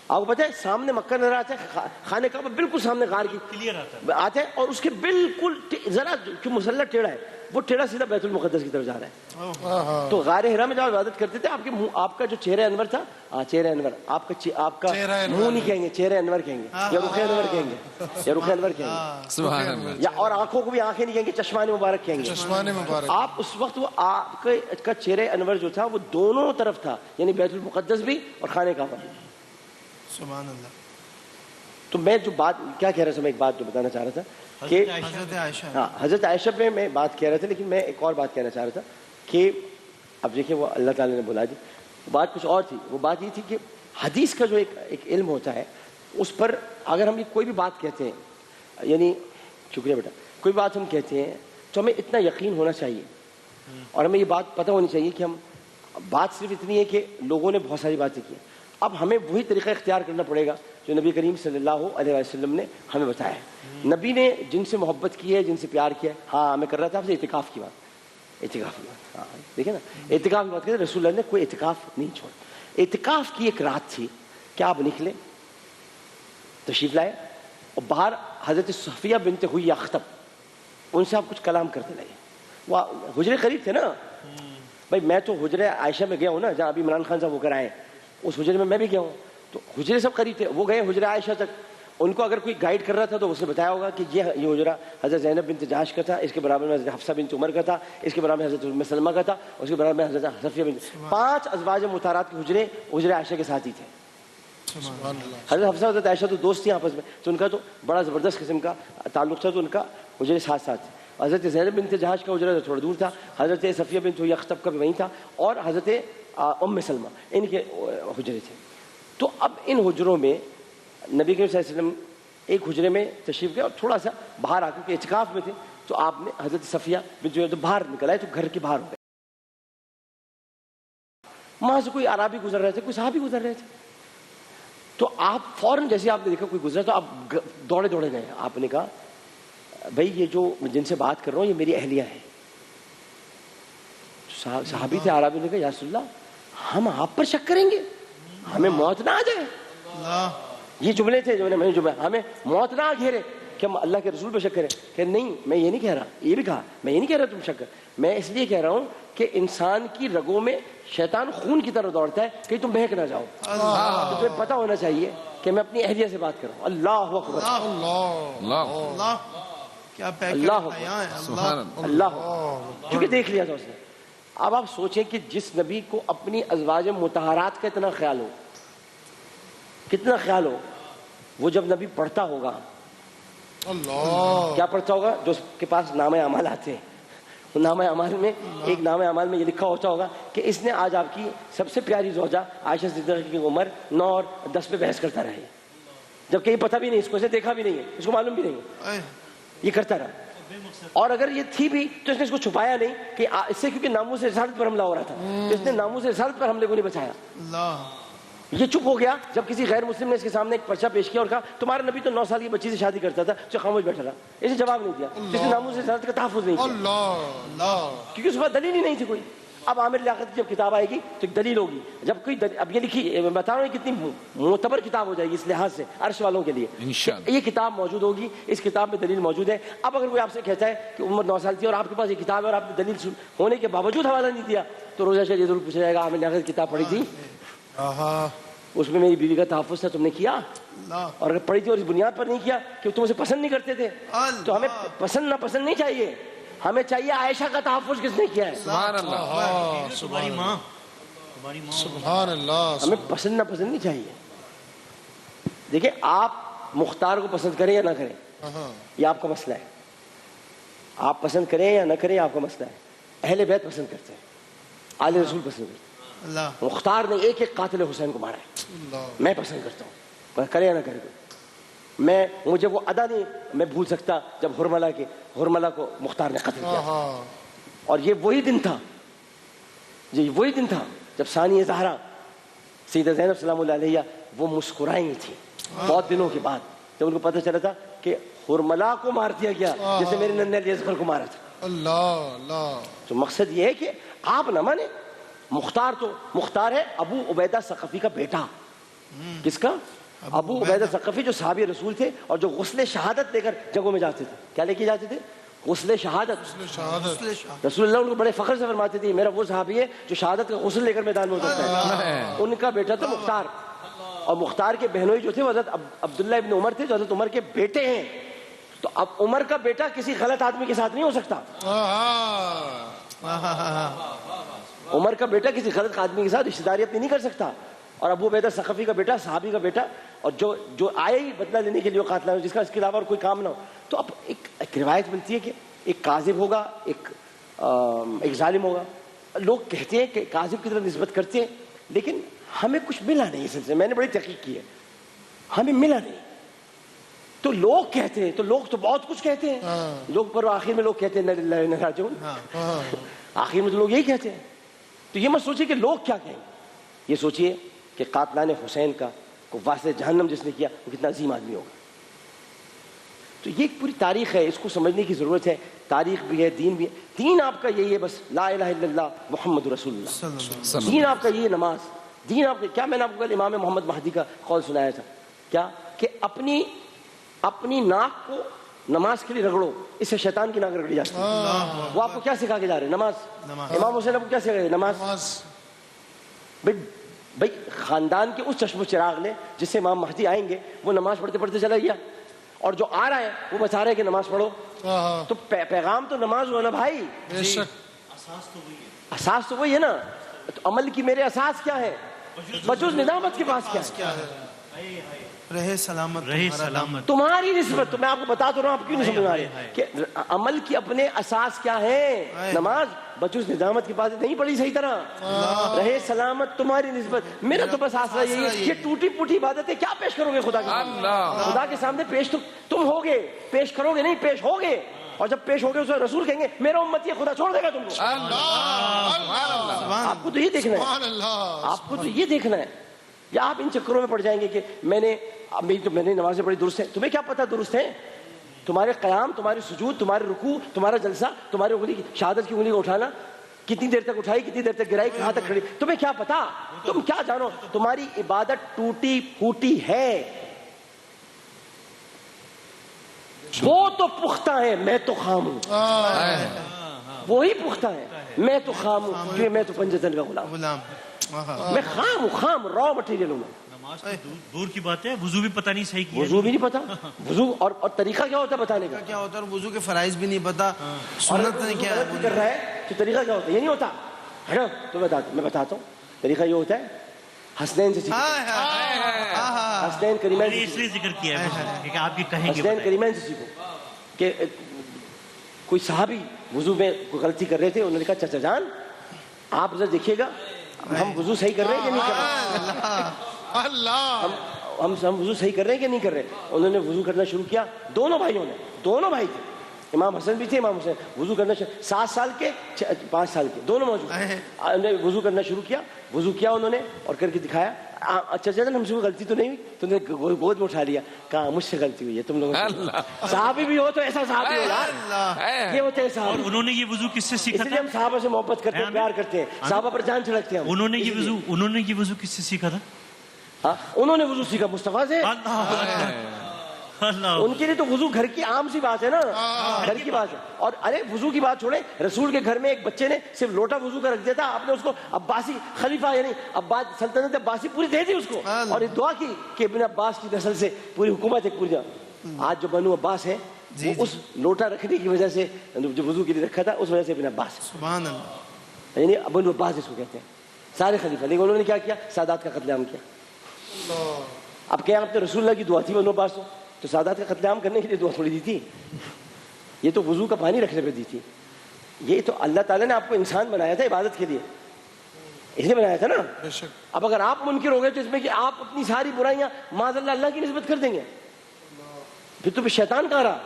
[SPEAKER 2] آپ کو پتہ ہے سامنے مکہ نظر آتا ہے، خانہ کعبہ بالکل سامنے غار کی
[SPEAKER 4] کلیئر آتا
[SPEAKER 2] آتا ہے، اور اس کے بالکل ذرا جو مسلح ٹیڑھا ہے وہ ٹیڑھا سیدھا بیت المقدس کی طرف جا رہا ہے. تو غار حرا میں جب عبادت کرتے تھے آپ کا جو چہرہ انور تھا، چہرہ انور، آپ کا منہ نہیں کہیں گے، چہرہ انور کہیں گے، یا رخ انور کہیں گے، یا رخ انور کہیں گے،
[SPEAKER 3] سبحان اللہ.
[SPEAKER 2] یا اور آنکھوں کو بھی آنکھیں نہیں کہیں گے، چشمان مبارک کہیں گے.
[SPEAKER 5] چشمان مبارک.
[SPEAKER 2] آپ اس وقت وہ آپ کا چہرہ انور جو تھا وہ دونوں طرف تھا، یعنی بیت المقدس بھی اور خانہ کعبہ بھی.
[SPEAKER 6] سبحان اللہ.
[SPEAKER 2] تو میں جو بات کیا کہہ رہا تھا، میں ایک بات جو بتانا چاہ رہا تھا کہ
[SPEAKER 6] حضرت عائشہ.
[SPEAKER 2] ہاں حضرت عائشہ پہ میں بات کہہ رہا تھا، لیکن میں ایک اور بات کہنا چاہ رہا تھا کہ اب دیکھیں وہ اللہ تعالیٰ نے بلا دی، بات کچھ اور تھی. وہ بات یہ تھی کہ حدیث کا جو ایک علم ہوتا ہے اس پر اگر ہم کوئی بھی بات کہتے ہیں، یعنی شکریہ بیٹا، کوئی بات ہم کہتے ہیں تو ہمیں اتنا یقین ہونا چاہیے اور ہمیں یہ بات پتہ ہونی چاہیے کہ ہم بات صرف اتنی ہے کہ لوگوں نے بہت ساری باتیں کی، اب ہمیں وہی طریقہ اختیار کرنا پڑے گا جو نبی کریم صلی اللہ علیہ وسلم نے ہمیں بتایا ہے. نبی نے جن سے محبت کی ہے، جن سے پیار کیا ہے، ہاں میں کر رہا تھا آپ سے اعتکاف کی بات، اعتکاف کی بات، ہاں دیکھیں نا اعتکاف کی بات کرتے رسول اللہ نے کوئی اعتکاف نہیں چھوڑا. اعتکاف کی ایک رات تھی کہ آپ نکلے، تشریف لائے اور باہر حضرت صفیہ بنت ہوئی اختب ان سے آپ کچھ کلام کرتے لگے. وہ حجرے قریب تھے نا بھائی، میں تو حجرے عائشہ میں گیا ہوں نا جہاں ابھی عمران خان صاحب وہ کر آئے، اس حجرے میں بھی گیا ہوں، تو حجرے سب قریب تھے. وہ گئے حجرہ عائشہ تک، ان کو اگر کوئی گائیڈ کر رہا تھا تو اس نے بتایا ہوگا کہ یہ حجرہ حضرت زینب بنت جہش کا تھا، اس کے برابر میں حضرت حفصہ بنت عمر کا تھا، اس کے برابر میں حضرت ام سلمہ کا تھا، اس کے برابر میں حضرت صفیہ بنت، 5 ازواج مطہرات کے حجرے حجرہ عائشہ کے ساتھ ہی تھے. حضرت حفصہ حضرت عائشہ تو دوست تھیں آپس میں، تو ان کا تو بڑا زبردست قسم کا تعلق تھا، تو ان کا حجرے ساتھ ساتھ تھے. حضرت زینب بنت جہش کا حجرہ تھوڑا دور تھا، حضرت صفیہ بنت ہوئی اختب کا بھی وہیں تھا، اور حضرت ام سلمہ ان کے حجرے تھے. تو اب ان حجروں میں نبی کریم صلی اللہ علیہ وسلم ایک حجرے میں تشریف گئے اور تھوڑا سا باہر آ کر کے اعتکاف میں تھے، تو آپ نے حضرت صفیہ بنت جو باہر نکل آئے، تو گھر کے باہر ہو گئے. وہاں سے کوئی عربی گزر رہے تھے، کوئی صحابی گزر رہے تھے، تو آپ فوراً جیسے آپ نے دیکھا کوئی گزرا تو آپ دوڑے گئے. آپ نے کہا بھائی یہ جو جن سے بات کر رہا ہوں یہ میری اہلیہ ہے. صحابی تھے عربی نے کہا یا رسول اللہ ہم آپ پر شک کریں گے، ہمیں موت نہ آ جائے. یہ جملے تھے جو میں جملے، ہمیں موت نہ گھیرے کہ ہم اللہ کے رسول پہ شک کریں. کہ نہیں میں یہ نہیں کہہ رہا، یہ بھی کہا میں یہ نہیں کہہ رہا تم شک کر، میں اس لیے کہہ رہا ہوں کہ انسان کی رگوں میں شیطان خون کی طرح دوڑتا ہے کہ تم بہک نہ جاؤ. تو تمہیں پتہ ہونا چاہیے کہ میں اپنی اہلیہ سے بات کر رہا ہوں. اللہ اکبر،
[SPEAKER 3] اللہ
[SPEAKER 6] کیا
[SPEAKER 2] اللہ
[SPEAKER 3] سبحان
[SPEAKER 2] اللہ، کیونکہ دیکھ لیا تھا اس نے. اب آپ سوچیں کہ جس نبی کو اپنی ازواج مطہرات کا اتنا خیال ہو، کتنا خیال ہو، وہ جب نبی پڑھتا ہوگا کیا پڑھتا ہوگا؟ جو اس کے پاس نامہ اعمال آتے ہیں، نامہ اعمال میں ایک نامہ اعمال میں یہ لکھا ہوتا ہوگا کہ اس نے آج آپ کی سب سے پیاری زوجہ عائشہ صدیقہ کی عمر 9 اور 10 پہ بحث کرتا رہے، جبکہ یہ پتہ بھی نہیں، اس کو اسے دیکھا بھی نہیں ہے، اس کو معلوم بھی نہیں ہے، یہ کرتا رہا. اور اگر یہ تھی بھی تو اس نے اس کو چھپایا نہیں کہ اس سے، کیونکہ ناموس رسالت پر حملہ ہو رہا تھا، اس نے ناموس رسالت پر حملے کو نہیں بچایا. یہ چپ ہو گیا جب کسی غیر مسلم نے اس کے سامنے ایک پرچہ پیش کیا اور کہا تمہارا نبی تو 9 سال کی بچی سے شادی کرتا تھا، جو خاموش بیٹھا رہا، اسے جواب نہیں دیا، اس نے ناموس رسالت کا تحفظ نہیں کیا، کیونکہ اس کے پاس دلیل ہی نہیں تھی کوئی. اب عامر لیاقت کی جب کتاب آئے گی تو ایک دلیل ہوگی، جب کوئی اب یہ لکھی، میں بتا رہا ہوں کتنی معتبر کتاب ہو جائے گی اس لحاظ سے عرش والوں کے لیے،
[SPEAKER 3] انشاءاللہ
[SPEAKER 2] یہ کتاب موجود ہوگی، اس کتاب میں دلیل موجود ہے. اب اگر کوئی آپ سے کہتا ہے کہ عمر 9 سال تھی اور آپ کے پاس یہ کتاب ہے اور آپ نے دلیل ہونے کے باوجود حوالہ نہیں دیا، تو روزہ شریف ضرور پوچھا جائے گا عامر لیاقت کی کتاب پڑھی تھی، اس میں میری بیوی کا تحفظ تھا، تم نے کیا؟ اور اگر پڑھی تھی اور اس بنیاد پر نہیں کیا کہ تم اسے پسند نہیں کرتے تھے، تو ہمیں پسند نہ پسند نہیں چاہیے، ہمیں چاہیے عائشہ کا تحفظ کس نے کیا ہے.
[SPEAKER 3] سبحان اللہ
[SPEAKER 4] تمہاری ماں،
[SPEAKER 5] سبحان اللہ.
[SPEAKER 2] ہمیں پسند نہ پسند نہیں چاہیے. دیکھیں آپ مختار کو پسند کریں یا نہ کریں یہ آپ کا مسئلہ ہے، آپ پسند کریں یا نہ کریں آپ کا مسئلہ ہے. اہل بیت پسند کرتے ہیں، آل رسول پسند کرتے ہیں. مختار نے ایک قاتل حسین کو مارا ہے، میں پسند کرتا ہوں، کرے یا نہ کرے. مجھے وہ ادا نہیں میں بھول سکتا جب حرملہ کو مختار نے قتل کیا، اور یہ وہی دن تھا، یہ وہی دن تھا جب ثانیہ زہرا سیدہ زینب سلام اللہ علیہ وہ مسکرائی تھی بہت دنوں کے بعد، جب ان کو پتہ چلا تھا کہ حرملہ کو مار دیا گیا جیسے میرے ننھے علی اصغر کو مارا تھا. تو مقصد یہ ہے کہ آپ نہ مانے. مختار ہے ابو عبیدہ ثقفی کا بیٹا، کس کا؟ ابو عبیدہ ثقفی جو صحابی رسول تھے اور جو غسل شہادت لے کر جگہوں میں جاتے تھے. کیا لے کے جاتے تھے؟ غسل شہادت. رسول اللہ ان کو بڑے فخر سے فرماتے تھے میرا وہ صحابی ہے جو شہادت کا غسل لے کر میدان میں اترتا ہے. ان کا بیٹا تھا مختار, اور مختار کے بہنوئی جو تھے وہ حضرت عبداللہ ابن عمر تھے جو حضرت عمر کے بیٹے ہیں. تو اب عمر کا بیٹا کسی غلط آدمی کے ساتھ نہیں ہو سکتا. عمر کا بیٹا کسی غلط آدمی کے ساتھ رشتہ داری اپنی نہیں کر سکتا. اور ابو عبیدہ ثقفی کا بیٹا صحابی کا بیٹا, اور جو آئے ہی بدلہ لینے کے لیے قاتل ہو, جس کا اس کے علاوہ اور کوئی کام نہ ہو. تو اب ایک روایت بنتی ہے کہ ایک کاذب ہوگا, ایک ظالم ہوگا. لوگ کہتے ہیں کہ کاذب کی طرف نسبت کرتے ہیں, لیکن ہمیں کچھ ملا نہیں اس سلسلے. میں نے بڑی تحقیق کی ہے, ہمیں ملا نہیں. تو لوگ کہتے ہیں, تو لوگ تو بہت کچھ کہتے ہیں لوگ, پر آخر میں لوگ کہتے ہیں انا للہ و انا الیہ راجعون. آخر میں تو لوگ یہی کہتے ہیں. تو یہ مت سوچیے کہ لوگ کیا کہیں, یہ سوچیے کہ قاتلان حسین کا کو واسطے جہنم جس نے کیا وہ کتنا عظیم آدمی ہوگا. تو یہ ایک پوری تاریخ ہے, اس کو سمجھنے کی ضرورت ہے. تاریخ بھی ہے, دین بھی ہے. دین آپ کا یہی ہے بس, لا الہ الا اللہ محمد رسول اللہ. دین آپ کا یہ نماز. دین آپ کا کیا, میں نے آپ کو کل امام محمد مہدی کا قول سنایا تھا, کیا کہ اپنی ناک کو نماز کے لیے رگڑو, اس سے شیطان کی ناک رگڑی جاتی ہے. وہ آپ کو کیا سکھا کے جا رہے ہیں؟ نماز. امام حسین آپ کو کیا سکھا رہے ہیں؟ نماز. بھائی خاندان کے اس چشم و چراغ نے جس سے امام مہدی آئیں گے وہ نماز پڑھتے پڑھتے چلا گیا, اور جو آ رہا ہے وہ بتا رہا ہے کہ نماز پڑھو. تو پیغام تو نماز ہوا نا بھائی, اساس تو وہی ہے نا. تو عمل کی میرے اساس کیا ہے؟ بجوز ندامت کے پاس کیا ہے؟
[SPEAKER 6] رہے سلامت.
[SPEAKER 2] تمہاری نسبت. تو میں آپ کو بتا تو رہا ہوں, آپ کیوں نہیں سمجھ آ رہے کہ عمل کی اپنے اساس کیا ہے؟ نماز. بچوس ندامت کی بات نہیں پڑھی صحیح طرح. رہے سلامت تمہاری نسبت. میرا تو بس آسرا یہی ہے, یہ ٹوٹی پوٹی عبادتیں کیا پیش کرو گے خدا کے سامنے؟ خدا کے سامنے پیش تو تم ہوگے, پیش کرو گے نہیں, پیش ہوگے. اور جب پیش ہوگے اسے رسول کہیں گے میرا امتی ہے, خدا چھوڑ دے گا تم کو. آپ کو تو یہ دیکھنا ہے, آپ کو تو یہ دیکھنا ہے. یا آپ ان چکروں میں پڑ جائیں گے کہ میں نے نمازیں پڑھی درست ہیں. تمہیں کیا پتا درست ہیں؟ تمہارے قیام, تمہارے سجود, تمہارے رکوع, تمہارا جلسہ, تمہاری انگلی کی شہادت کی انگلی کو اٹھانا کتنی دیر تک اٹھائی, کتنی دیر تک گرائی, کہاں تک کھڑی, تمہیں کیا پتا؟ تم کیا جانو؟ تمہاری عبادت ٹوٹی پھوٹی ہے. وہ تو پختہ ہے, میں تو خام ہوں. وہی پختہ ہے, میں تو خام ہوں, کیونکہ میں تو پنجتن کا غلام. میں خام ہوں, خام را مٹیریل ہوں.
[SPEAKER 4] نماز دور کی بات ہے, وضو بھی پتہ نہیں صحیح کیا,
[SPEAKER 2] وضو بھی نہیں پتا. وضو اور طریقہ کیا ہوتا ہے بتانے کا,
[SPEAKER 6] کیا ہوتا ہے, وضو کے فرائض بھی نہیں پتا, سنت نہیں کیا
[SPEAKER 2] کر رہا ہے. تو طریقہ کیا ہوتا ہے؟ یہ نہیں ہوتا ہے نا. تو میں بتاتا ہوں. طریقہ یہ ہوتا ہے حسنین سے سیکھو. حسنین کریمین سے
[SPEAKER 4] اس لیے ذکر کیا ہے کہ آپ یہ کہیں گے.
[SPEAKER 2] حسنین کریمین سے سیکھو. کہ کوئی صحابی وضو میں کوئی غلطی کر رہے تھے, انہوں نے کہا چچا جان آپ ذرا دیکھیے گا ہم وضو صحیح کر رہے ہیں کہ نہیں کر رہے, ہم وضو صحیح کر رہے ہیں کہ نہیں کر رہے. انہوں نے وضو کرنا شروع کیا. دونوں بھائیوں نے, دونوں بھائی تھے, امام حسن بھی تھے, امام حسین. وضو کرنا 7 سال کے 5 سال کے دونوں موجود. انہوں نے وضو کرنا شروع کیا, وضو کیا انہوں نے اور کر کے دکھایا. اچھا جان ہم سے کوئی غلطی تو نہیں ہوئی؟ تو نے گود میں اٹھا لیا, کہا مجھ سے غلطی ہوئی ہے, تم لوگوں سے. صحابی بھی ہو تو ایسا صحابی ہو یار, یہ ہوتے ہیں صحابی.
[SPEAKER 4] انہوں نے یہ وضو کس سے سیکھا
[SPEAKER 2] اس لیے ہم صحابہ سے محبت کرتے ہیں, پیار کرتے ہیں, صحابہ پر جان چھڑکتے ہیں.
[SPEAKER 4] انہوں نے یہ وضو کس سے سیکھا تھا؟
[SPEAKER 2] انہوں نے وضو سیکھا مصطفیٰ سے. ان کے لیے تو وضو گھر کی عام سی بات ہے نا, گھر کی بات ہے. اور ارے وضو کی بات چھوڑے, رسول کے گھر میں ایک بچے نے صرف لوٹا وضو کا رکھ دیا تھا, آپ نے اس کو عباسی خلیفہ یعنی عباس سلطنت عباسی پوری دے دی اس کو, اور یہ دعا کی کہ ابن عباس کی نسل سے پوری حکومت ایک پوری. آج جو بنو عباس ہے وہ اس لوٹا رکھنے کی وجہ سے, جو وضو کے لیے رکھا تھا اس وجہ سے ابن عباس,
[SPEAKER 6] سبحان اللہ,
[SPEAKER 2] یعنی بنو عباس جس کو کہتے ہیں سارے خلیفہ. لیکن انہوں نے کیا کیا؟ سادات کا قتل عام کیا. اب کیا آپ نے رسول اللہ کی دعا تھی بنو عباس کو, تو سادات کا قتل عام کرنے کے لیے دعا تھوڑی دی تھی, یہ تو وضو کا پانی رکھنے پہ دی تھی. یہ تو اللہ تعالیٰ نے آپ کو انسان بنایا تھا عبادت کے لیے, اس لیے بنایا تھا نا. اب اگر آپ منکر ہو گئے تو اس میں کہ آپ اپنی ساری برائیاں معاذ اللہ کی نسبت کر دیں گے, پھر تو شیطان کہہ رہا.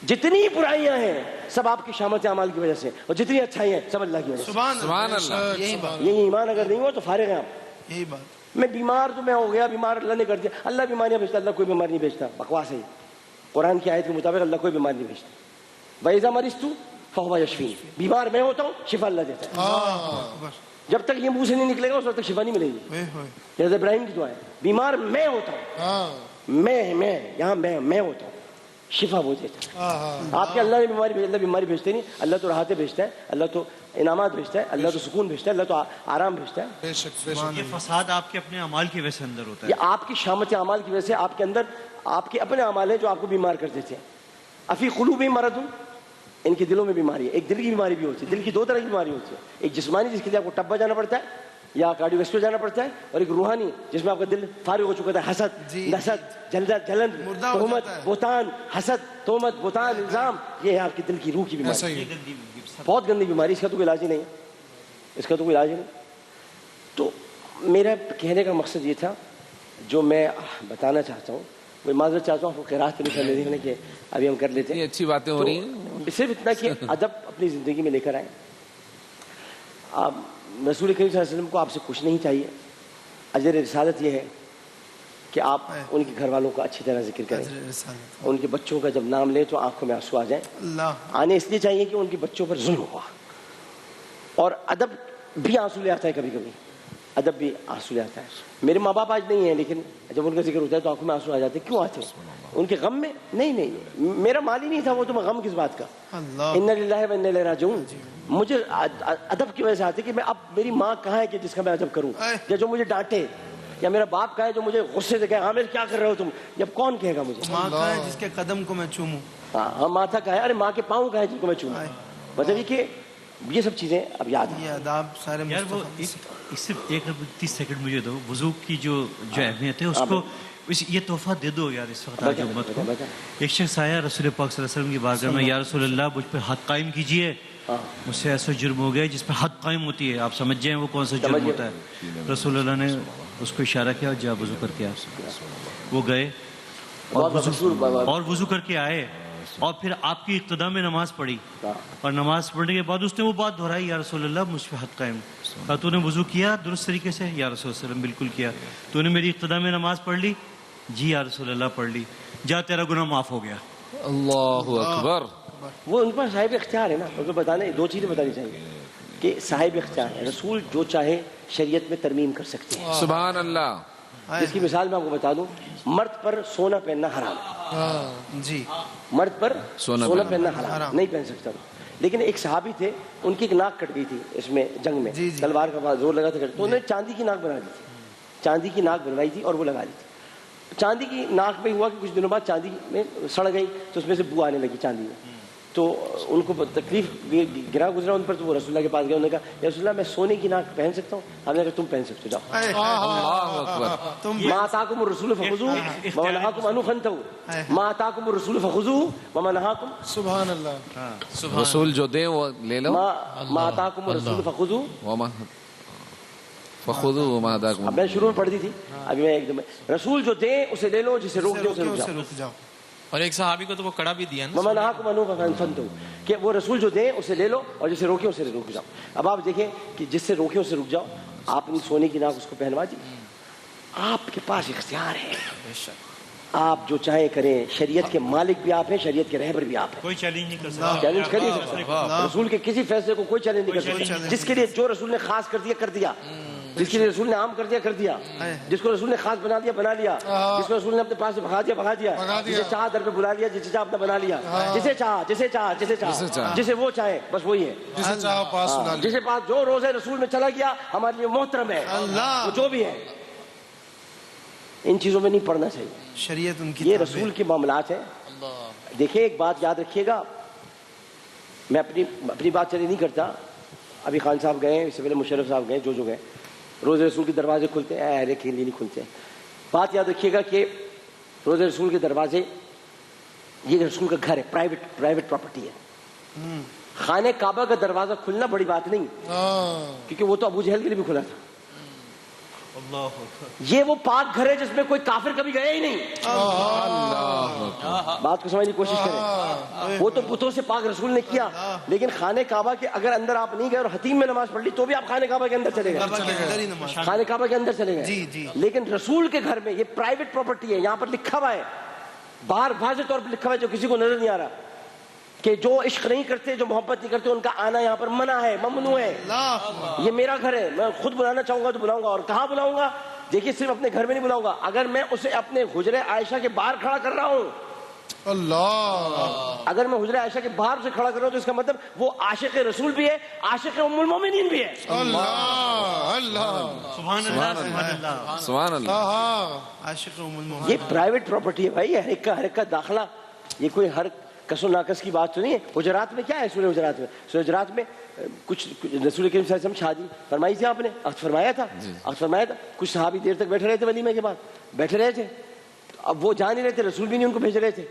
[SPEAKER 2] جتنی برائیاں ہیں سب آپ کی شامت اعمال کی وجہ سے, اور جتنی اچھائی ہیں سب اللہ کی وجہ سے.
[SPEAKER 6] سبحان اللہ, یہی بات,
[SPEAKER 2] یہ ایمان اگر نہیں ہو تو فارغ ہیں آپ.
[SPEAKER 6] یہی بات.
[SPEAKER 2] میں بیمار تو میں ہو گیا, بیمار اللہ نے کر دیا. اللہ بیماریاں بھیجتا, اللہ کوئی بیماری نہیں بھیجتا, بکواس ہے. قرآن کی آیت کے مطابق اللہ کوئی بیماری نہیں بھیجتا. وَإِذَا مَرِضْتُ فَهُوَ يَشْفِينِ, بیمار میں ہوتا ہوں شفا اللہ دیتا ہے. جب تک یہ منہ سے نہیں نکلے گا اس وقت تک شفا نہیں ملے گی. حضرت ابراہیم کی دعا ہے, بیمار میں ہوتا ہوں, میں یہاں میں ہوتا ہوں, شفا وہ دیتا ہے. آپ کے اللہ نے اللہ بیماری بھیجتے نہیں, اللہ تو راحتیں بھیجتا ہے, اللہ تو انعامات بھیجتا ہے, اللہ تو سکون بھیجتا ہے, اللہ تو آرام بھیجتا ہے.
[SPEAKER 5] بے شک بے شک.
[SPEAKER 4] یہ فساد آپ کے اپنے اعمال کی وجہ سے اندر ہوتا ہے.
[SPEAKER 2] یہ آپ کی شامت اعمال کی وجہ سے آپ کے اندر آپ کے اپنے اعمال ہیں جو آپ کو بیمار کر دیتے ہیں. افی قلوبہم مرض, ان کے دلوں میں بیماری ہے. ایک دل کی بیماری بھی ہوتی ہے, دل کی دو طرح کی بیماری ہوتی ہے, ایک جسمانی جس کے لیے آپ کو ٹبا جانا پڑتا ہے یا کارڈیو ویسکولر جانا پڑتا ہے, اور ایک روحانی جس میں آپ کا دل فارغ ہو چکا ہے. حسد, نسد, جلن, تہمت, بہتان, حسد, تہمت, بہتان, الزام, یہ ہے آپ کے دل کی روح کی بیماری. بہت گندی بیماری, اس کا تو کوئی علاج ہی نہیں ہے, اس کا تو کوئی علاج ہی نہیں. تو میرا کہنے کا مقصد یہ تھا جو میں بتانا چاہتا ہوں, میں معذرت چاہتا ہوں آپ کو قرات کے نشان دینے کہ ابھی ہم کر لیتے ہیں.
[SPEAKER 3] یہ اچھی باتیں ہو رہی ہیں.
[SPEAKER 2] صرف اتنا کہ ادب اپنی زندگی میں لے کر آئیں. آپ رسول کریم صلی اللہ علیہ وسلم کو آپ سے کچھ نہیں چاہیے. اجر رسالت یہ ہے کہ آپ ان کے گھر والوں کا اچھی طرح ذکر کریں, ان کے بچوں کا جب نام لیں تو آنکھوں میں آنسو آ جائیں. آنے اس لیے چاہیے کہ ان کے بچوں پر ظلم ہوا, اور ادب بھی آنسو لے آتا ہے, کبھی کبھی ادب بھی آنسو لے آتا ہے. میرے ماں باپ آج نہیں ہیں, لیکن جب ان کا ذکر ہوتا ہے تو آنکھوں میں آنسو آ جاتے ہیں. کیوں آتے ہیں؟ ان کے غم میں نہیں, میرا مال ہی نہیں تھا وہ, تو میں غم کس بات کا. انا للہ و انا الیہ راجعون. مجھے ادب کی وجہ سے آتی کہ میں اب میری ماں کہاں ہے کہ جس کا میں ادب کروں, یا جو مجھے ڈانٹے, یا میرا باپ کہا ہے جو مجھے غصے سے کہے عامر کیا کر رہے ہو تم, جب کون کہے گا مجھے.
[SPEAKER 6] ماں کہا ہے جس کے قدم کو میں چوموں.
[SPEAKER 2] ہاں, ماتھا کہا ہے, ارے ماں کے پاؤں کہا ہے جن کو میں چوموں. مطلب یہ کہ یہ سب چیزیں اب یاد ہیں.
[SPEAKER 6] یہ آداب سارے
[SPEAKER 4] یار وہ اس سے 30 سیکنڈ مجھے دو, وضو کی جو اہمیت ہے اس کو یہ تحفہ دے دو یار اس وقت آج امت کو. ایک شخص آیا رسول پاک صلی اللہ علیہ وسلم کی بارگاہ میں, یا رسول اللہ مجھ پہ حد قائم کیجئے, مجھ سے ایسا جرم ہو گیا جس پہ حد قائم ہوتی ہے, آپ سمجھ جائیں وہ کون سا جرم ہوتا ہے. رسول اللہ نے اس کو اشارہ کیا, جا وضو کر کے آ. وہ گئے اور وضو کر کے آئے, اور پھر آپ کی اقتدا میں نماز پڑھی, اور نماز پڑھنے کے بعد اس نے وہ بات دہرائی, یا رسول اللہ مجھ پہ حد قائم. تو نے وضو کیا درست طریقے سے؟ یا رسول اللہ وسلم بالکل کیا. تو نے میری اقتدا میں نماز پڑھ لی؟ جی یا رسول اللہ پڑھ لی. جا تیرا گناہ معاف ہو گیا.
[SPEAKER 3] اللہ اکبر.
[SPEAKER 2] وہ ان پر صاحب اختیار ہے نا. تو بتانے دو چیزیں بتانی چاہیے کہ صاحب اختیار ہے, رسول جو چاہے شریعت میں ترمیم کر سکتے ہیں.
[SPEAKER 3] سبحان اللہ.
[SPEAKER 2] جس کی مثال میں آپ کو بتا دوں, مرد پر سونا پہننا حرام.
[SPEAKER 6] جی,
[SPEAKER 2] مرد پر سونا پہننا حرام, نہیں پہن سکتا. لیکن ایک صحابی تھے, ان کی ایک ناک کٹ گئی تھی اس میں جنگ میں, تلوار کا زور لگا تھا, تو انہوں نے چاندی کی ناک بنا دی تھی. چاندی کی ناک بنوائی تھی اور وہ لگا دی تھی. چاندی کی ناک میں ہوا کہ کچھ دنوں بعد چاندی میں سڑ گئی, تو اس میں سے بو آنے لگی چاندی میں. تو ان کو تکلیف گرا گزرا ان پر, تو وہ رسول اللہ کے پاس گئے. انہوں نے کہا یا رسول اللہ میں سونے کی ناک پہن سکتا ہوں؟ ہم نے کہا تم پہن سکتے ہو, جاؤ.
[SPEAKER 3] اللہ اکبر.
[SPEAKER 2] ما آتاکم الرسول فخذوه وما نهاکم عنه فانتهوا. ما آتاکم الرسول فخذوه وما نهاکم.
[SPEAKER 5] سبحان اللہ.
[SPEAKER 3] رسول جو دیں وہ لے لو.
[SPEAKER 2] ما آتاکم الرسول فخذوه
[SPEAKER 3] فخذوه وما نهاکم.
[SPEAKER 2] اب میں شروع میں پڑھ دی تھی, ابھی میں ایک دم رسول جو دیں اسے لے لو, جسے روک دیں اسے رک جاؤ.
[SPEAKER 7] اور ایک صحابی کو تو وہ کڑا بھی دیا نا,
[SPEAKER 2] وما نهاکم عنه فانتهوا, کہ وہ رسول جو دیں اسے لے لو, اور جسے روکیں اسے رک جاؤ. اب آپ دیکھیں کہ جس سے روکیں اسے رک جاؤ. آپ نے سونے کی ناک اس کو پہنوا دی, آپ کے پاس اختیار ہے, آپ جو چاہیں کریں. شریعت کے مالک بھی آپ ہیں, شریعت کے رہبر بھی آپ ہیں.
[SPEAKER 4] کوئی چیلنج نہیں کر سکتا.
[SPEAKER 2] چیلنج کر نہیں سکتا رسول کے کسی فیصلے کو, کوئی چیلنج نہیں کر سکتا. جس کے لیے جو رسول نے خاص کر دیا کر دیا, جس کے لیے رسول نے عام کر دیا کر دیا, جس کو رسول نے خاص بنا دیا بنا لیا, جس کو رسول نے اپنے پاس سے بھگا دیا, جسے چاہا در پہ بلا لیا, جسے چاہا اپنا بنا لیا, جسے چاہا جسے وہ چاہے بس وہی ہے,
[SPEAKER 5] جسے چاہو پاس بلا لیا.
[SPEAKER 2] جسے پاس جو روزے رسول میں چلا گیا ہمارے لیے محترم ہے, وہ جو بھی ہے. ان چیزوں میں نہیں پڑنا چاہیے.
[SPEAKER 6] شریعت ان کی
[SPEAKER 2] یہ رسول کے معاملات ہیں. دیکھیں ایک بات یاد رکھیے گا, میں اپنی بات چلی نہیں کرتا. ابھی خان صاحب گئے, اس سے پہلے مشرف صاحب گئے, جو گئے, روز رسول کے دروازے کھلتے ہیں, ارے کے لیے نہیں کھلتے ہیں. بات یاد رکھیے گا کہ روز رسول کے دروازے یہ رسول کا گھر ہے, پرائیویٹ پراپرٹی ہے. خانہ کعبہ کا دروازہ کھلنا بڑی بات نہیں, کیونکہ وہ تو ابو جہل کے لیے بھی کھلا تھا. یہ وہ پاک گھر ہے جس میں کوئی کافر کبھی گیا ہی نہیں. بات کو سمجھنے کی کوشش کریں. وہ تو بتوں سے پاک رسول نے کیا, لیکن خانہ کعبہ کے اگر اندر آپ نہیں گئے اور حتیم میں نماز پڑھ لی تو بھی آپ خانہ کعبہ کے اندر چلے گئے, خانہ کعبہ کے اندر چلے گئے. لیکن رسول کے گھر میں یہ پرائیویٹ پراپرٹی ہے. یہاں پر لکھا ہوا ہے, باہر واضح طور پر لکھا ہوا ہے, جو کسی کو نظر نہیں آ رہا, کہ جو عشق نہیں کرتے, جو محبت نہیں کرتے, ان کا آنا یہاں پر منع ہے, ممنوع ہے. یہ میرا گھر ہے, میں خود بلانا چاہوں گا تو بلاؤں گا. اور کہاں بلاؤں گا؟ دیکھیے صرف اپنے گھر میں نہیں بلاؤں گا, اگر میں اسے اپنے حجرہ عائشہ کے باہر کھڑا کر رہا ہوں,
[SPEAKER 5] اللہ,
[SPEAKER 2] اگر میں حجرہ عائشہ کے باہر سے کھڑا کر رہا ہوں, تو اس کا مطلب وہ عاشق رسول بھی ہے, عاشق ام المومنین بھی ہے.
[SPEAKER 5] اللہ, اللہ,
[SPEAKER 4] سبحان اللہ, سبحان اللہ.
[SPEAKER 3] سبحان اللہ.
[SPEAKER 6] عاشق ام المومنین.
[SPEAKER 2] یہ پرائیویٹ پراپرٹی ہے بھائی, ہر ایک کا داخلہ, یہ کوئی ہر کس و ناقص کی بات تو نہیں ہے. حجرات میں کیا ہے؟ سورہ حجرات میں, سورہ حجرات میں کچھ رسول کریم صلی اللہ علیہ وسلم شادی فرمائی تھی, آپ نے عقد فرمایا تھا, عقد فرمایا تھا. کچھ صحابی دیر تک بیٹھے رہے تھے ولیمے کے بعد, بیٹھے رہے تھے. اب وہ جان نہیں رہے تھے, رسول بھی نہیں ان کو بھیج رہے تھے,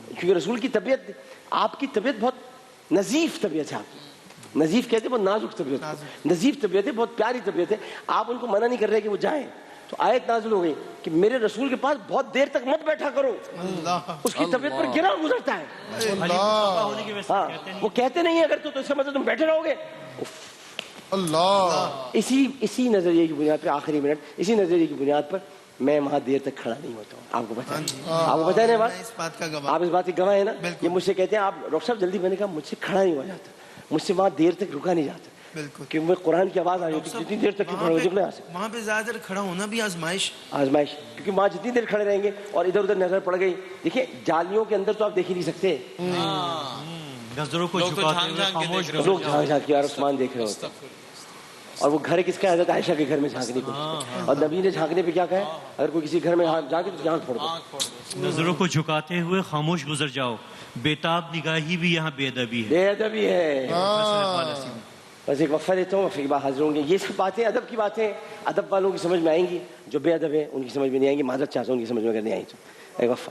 [SPEAKER 2] کیونکہ رسول کی طبیعت, آپ کی طبیعت بہت نظیف طبیعت ہے. آپ نظیف کہتے ہیں, بہت نازک طبیعت, نظیف طبیعت ہے, بہت پیاری طبیعت ہے. آپ ان کو منع نہیں کر رہے کہ وہ جائیں. تو آیت نازل ہو گئی کہ میرے رسول کے پاس بہت دیر تک مت بیٹھا کرو, اس کی طبیعت پر گرا گزرتا ہے.
[SPEAKER 4] ہونے کی وجہ سے
[SPEAKER 2] ہاں, وہ کہتے نہیں ہیں اگر تو اس کا مطلب تم بیٹھے رہو گے.
[SPEAKER 5] اللہ.
[SPEAKER 2] اسی نظریے کی بنیاد پر, آخری منٹ, اسی نظریے کی بنیاد پر میں وہاں دیر تک کھڑا نہیں ہوتا ہوں. آپ کو پتا ہے, آپ کو پتا ہے نا
[SPEAKER 6] اس بات کا گواہ.
[SPEAKER 2] آپ اس بات کی گواہ ہے نا. یہ مجھ سے کہتے ہیں آپ ڈاکٹر صاحب جلدی, میں نے کہا مجھ سے کھڑا نہیں ہوا جاتا, مجھ سے وہاں دیر تک رکا نہیں جاتا,
[SPEAKER 6] بالکل.
[SPEAKER 2] کیونکہ میں قرآن کی آواز آ رہی ہوتی, جتنی دیر تک کھڑا ہو جائے
[SPEAKER 6] وہاں پہ زیادہ دیر کھڑا ہونا بھی آزمائش,
[SPEAKER 2] آزمائش, کیونکہ وہاں جتنی دیر کھڑے رہیں گے اور ادھر ادھر نظر پڑ گئی. دیکھیں جالیوں کے اندر تو آپ دیکھ ہی نہیں سکتے,
[SPEAKER 4] نظروں کو
[SPEAKER 7] لوگ تو
[SPEAKER 4] جھکاتے
[SPEAKER 7] جھانک
[SPEAKER 4] ہوئے
[SPEAKER 7] جھانک کے
[SPEAKER 4] خاموش
[SPEAKER 7] دیکھ رہے
[SPEAKER 2] لوگ جھانک جھانک کے آسمان دیکھ رہے ہوتے ہیں. اور وہ گھر کس کا ہے؟ حضرت عائشہ کے گھر میں جھانکنے کو. اور نبی نے جھانکنے پہ کیا کہا ہے؟ اگر کوئی کسی گھر میں جھانکے تو آنکھ پھوڑ دو.
[SPEAKER 4] نظروں کو جھکاتے ہوئے خاموش گزر جاؤ, بےتاب نگاہی بھی یہاں بے ادبی ہے.
[SPEAKER 2] بے ادبی ہے. بس ایک وقفہ دیتا ہوں, پھر بعد حاضر ہوں گے. یہ سب باتیں ادب کی باتیں, ادب والوں کی سمجھ میں آئیں گی, جو بے ادب ہیں ان کی سمجھ میں نہیں آئیں گی. معذرت چاہتا ہوں ان کی سمجھ میں اگر نہیں آئی تو. ایک وقفہ.